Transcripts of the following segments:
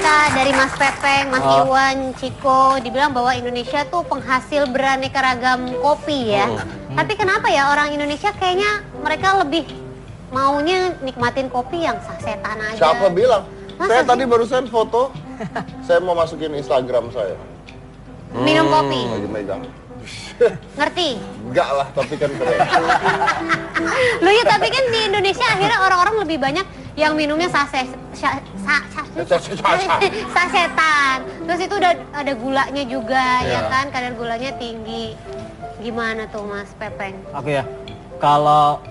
cerita dari Mas Pepeng, Mas Iwan, Ciko, dibilang bahwa Indonesia tuh penghasil beraneka ragam kopi ya. Tapi kenapa ya orang Indonesia kayaknya mereka lebih maunya nikmatin kopi yang sasetan aja. Siapa bilang? Masa Saya sih? tadi barusan foto, saya mau masukin Instagram saya. Minum kopi, Lagi megang. ngerti? Enggak lah, tapi kan keren. Loh ya, tapi kan di Indonesia akhirnya orang-orang lebih banyak yang minumnya sasetan. Terus itu udah ada gulanya juga ya kan, kadar gulanya tinggi. Gimana tuh Mas Pepeng? Oke ya, kalau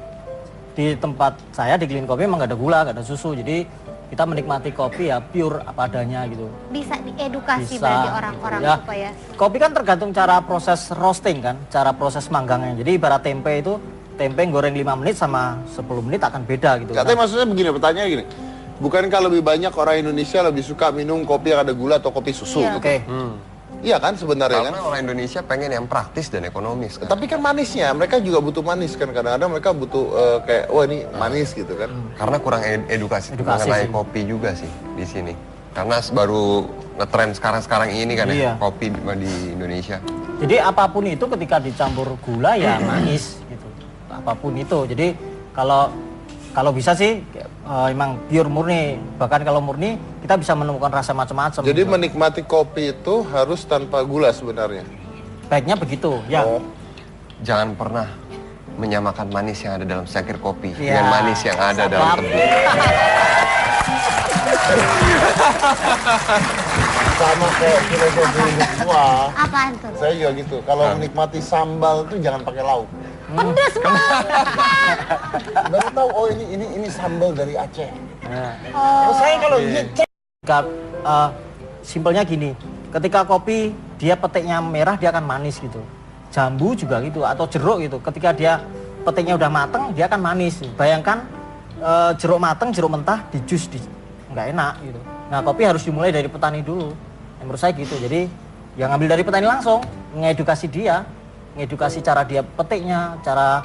di tempat saya di Clean Kopi emang nggak ada gula, nggak ada susu, jadi kita menikmati kopi ya pure apa adanya gitu. Bisa diedukasi Bisa, berarti orang-orang ya. supaya Kopi kan tergantung cara proses roasting kan, cara proses manggangnya. Jadi ibarat tempe itu, tempe goreng 5 menit sama 10 menit akan beda gitu. Katanya maksudnya begini, pertanyaannya gini. Bukankah lebih banyak orang Indonesia lebih suka minum kopi yang ada gula atau kopi susu Iya. gitu? Oke. Iya kan sebenarnya Karena kan? orang Indonesia pengen yang praktis dan ekonomis kan. Tapi kan manisnya, mereka juga butuh manis kan. Kadang-kadang mereka butuh kayak, wah ini manis gitu kan. Karena kurang edukasi mengenai sih. kopi juga sih di sini. Karena baru ngetren sekarang ini kan Iya. ya kopi di Indonesia. Jadi apapun itu ketika dicampur gula ya manis gitu. Apapun itu. Jadi kalau bisa sih emang pure murni. Bahkan kalau murni kita bisa menemukan rasa macam-macam. Jadi gitu. menikmati kopi itu harus tanpa gula sebenarnya. Baiknya begitu ya. Oh. Jangan pernah menyamakan manis yang ada dalam secangkir kopi Iya. dengan manis yang ada dalam Siap. tebu. Sama kayak filosofi hidup gua. apaan tuh? Saya juga gitu. Kalau menikmati sambal tuh jangan pakai lauk. Pedes banget. Baru tahu oh ini sambal dari Aceh. Nah. Oh, saya kalau cek Simpelnya gini, ketika kopi dia petiknya merah dia akan manis gitu. Jambu juga gitu atau jeruk gitu. Ketika dia petiknya udah mateng dia akan manis. Bayangkan jeruk mateng, jeruk mentah di jus nggak enak gitu. Nah kopi harus dimulai dari petani dulu. Menurut saya gitu. Jadi yang ngambil dari petani langsung, mengedukasi dia, mengedukasi cara dia petiknya, cara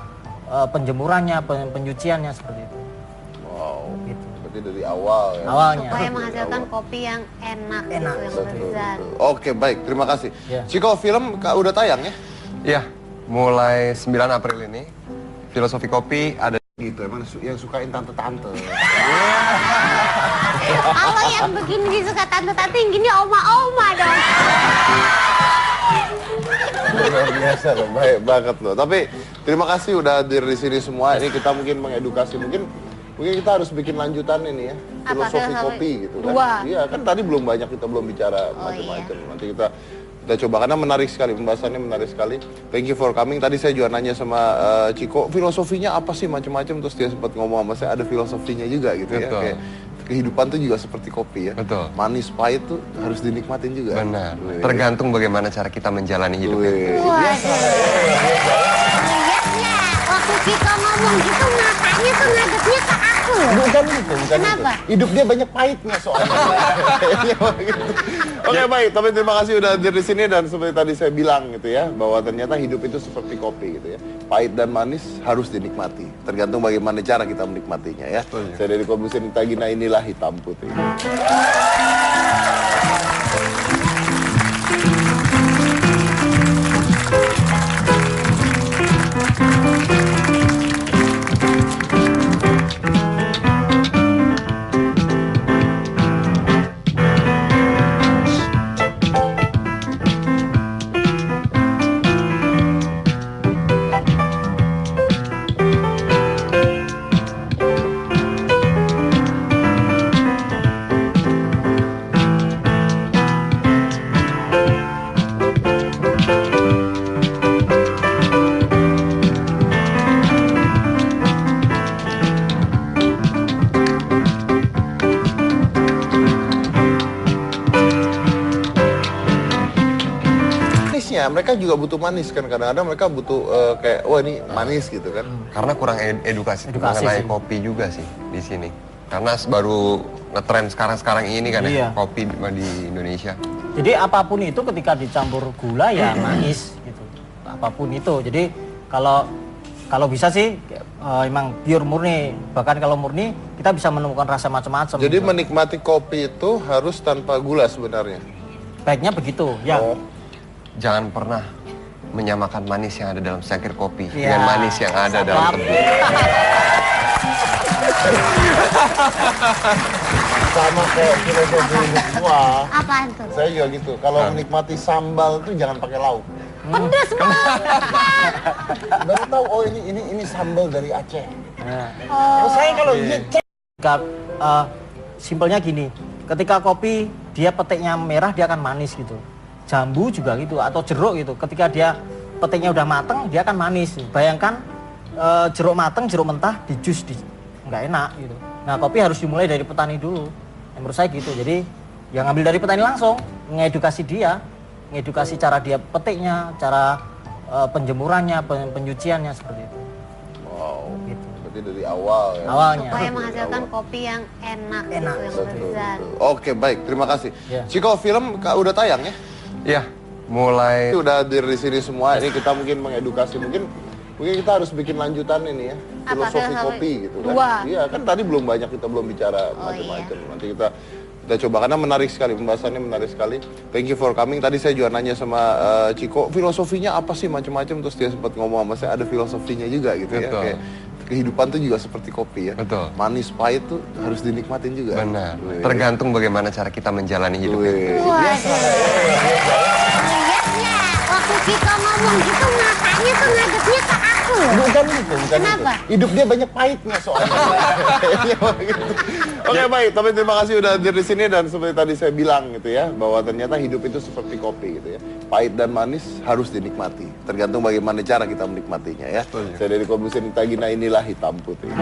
penjemurannya, penyuciannya seperti itu. wow. Gitu. Berarti dari awal ya. Awalnya. Supaya menghasilkan kopi yang enak, Enak. gitu, yang Betul, lezat. betul. Oke, baik. Terima kasih. Ya. Ciko, film udah tayang ya? Iya, mulai 9 April ini Filosofi Kopi ada Gitu, emang yang sukain tante-tante. Kalau yang begini suka tante-tante, yang gini oma-oma dong. Luar biasa loh, baik banget loh. Tapi terima kasih udah hadir di sini semua. Ini kita mungkin mengedukasi, mungkin kita harus bikin lanjutan ini ya, Apa, filosofi filosofi? kopi gitu kan. Dua. Iya kan tadi belum banyak, kita belum bicara Oh, macam-macam. Nanti kita coba karena menarik sekali, pembahasannya menarik sekali. Thank you for coming. Tadi saya juga nanya sama Ciko, filosofinya apa sih macam-macam, terus dia sempat ngomong sama saya ada filosofinya juga gitu ya. Betul. Kayak kehidupan tuh juga seperti kopi ya. Betul. Manis pahit tuh harus dinikmatin juga. benar. Wih. Tergantung bagaimana cara kita menjalani hidup. Wih. Waduh. Lihatnya, waktu kita ngomong gitu matanya tuh ngadepnya ke aku loh. Bukan itu, bukan Kenapa? itu. Hidup dia banyak pahitnya soalnya. Kayaknya begitu. Oke baik, tapi terima kasih udah hadir di sini dan seperti tadi saya bilang gitu ya, bahwa ternyata hidup itu seperti kopi gitu ya. Pahit dan manis harus dinikmati. Tergantung bagaimana cara kita menikmatinya ya. Betul, ya. Saya dari Komusin Tagina, inilah Hitam Putih. Manisnya, mereka juga butuh manis kan. Kadang-kadang mereka butuh kayak, wah ini manis gitu kan. Karena kurang edukasi mengenai sih. kopi juga sih di sini. Karena baru ngetren sekarang ini kan Iya. ya kopi di Indonesia. Jadi apapun itu ketika dicampur gula ya manis gitu. Apapun itu. Jadi kalau Kalau bisa sih emang pure murni. Bahkan kalau murni kita bisa menemukan rasa macam-macam. Jadi menikmati kopi itu harus tanpa gula sebenarnya. Baiknya begitu, ya. Oh. Jangan pernah menyamakan manis yang ada dalam secangkir kopi Iya. dengan manis yang ada dalam Siap. tebu. Sama kayak filosofi hidup gua. Apaan tuh? Saya juga gitu. Kalau menikmati sambal tuh jangan pakai lauk. Pedes banget. Baru tahu oh ini sambal dari Aceh. Nah, Oh, saya kalau lihat simpelnya gini, ketika kopi dia petiknya merah dia akan manis gitu. Jambu juga gitu atau jeruk gitu. Ketika dia petiknya udah mateng dia akan manis. Bayangkan jeruk mateng, jeruk mentah di jus nggak enak gitu. Nah kopi harus dimulai dari petani dulu. Menurut saya gitu. Jadi yang ngambil dari petani langsung, mengedukasi dia, mengedukasi cara dia petiknya, cara penjemurannya, penyuciannya seperti itu. wow. Gitu. Berarti dari awal ya. Awalnya. Supaya menghasilkan kopi yang enak, Enak. gitu, yang Betul, lezat. betul. Oke, baik. Terima kasih. Ya. Ciko, film udah tayang ya? Iya, mulai Ini udah hadir di sini semua. Ini kita mungkin mengedukasi. Mungkin kita harus bikin lanjutan ini ya. Apa, Filosofi filosofi? kopi gitu kan. Dua. Iya, kan tadi belum banyak kita belum bicara Oh, macam-macam. Nanti kita coba karena menarik sekali pembahasannya, menarik sekali. Thank you for coming. Tadi saya juga nanya sama Ciko, filosofinya apa sih macam-macam, terus dia sempat ngomong sama saya ada filosofinya juga gitu ya. Betul. Kayak kehidupan tuh juga seperti kopi ya. Betul. Manis pahit tuh harus dinikmatin juga. benar. Wih. Tergantung bagaimana cara kita menjalani hidup ini. Wih. Waduh. Lihatnya, waktu kita ngomong gitu matanya tuh ngadepnya ke aku. Bukan itu, bukan Kenapa? itu. Hidup dia banyak pahitnya soalnya. Gitu. Oke baik, tapi terima kasih udah hadir di sini dan seperti tadi saya bilang gitu ya, bahwa ternyata hidup itu seperti kopi gitu ya. Pahit dan manis harus dinikmati, tergantung bagaimana cara kita menikmatinya ya. Saya dari Komusin Tagina, inilah hitam putih.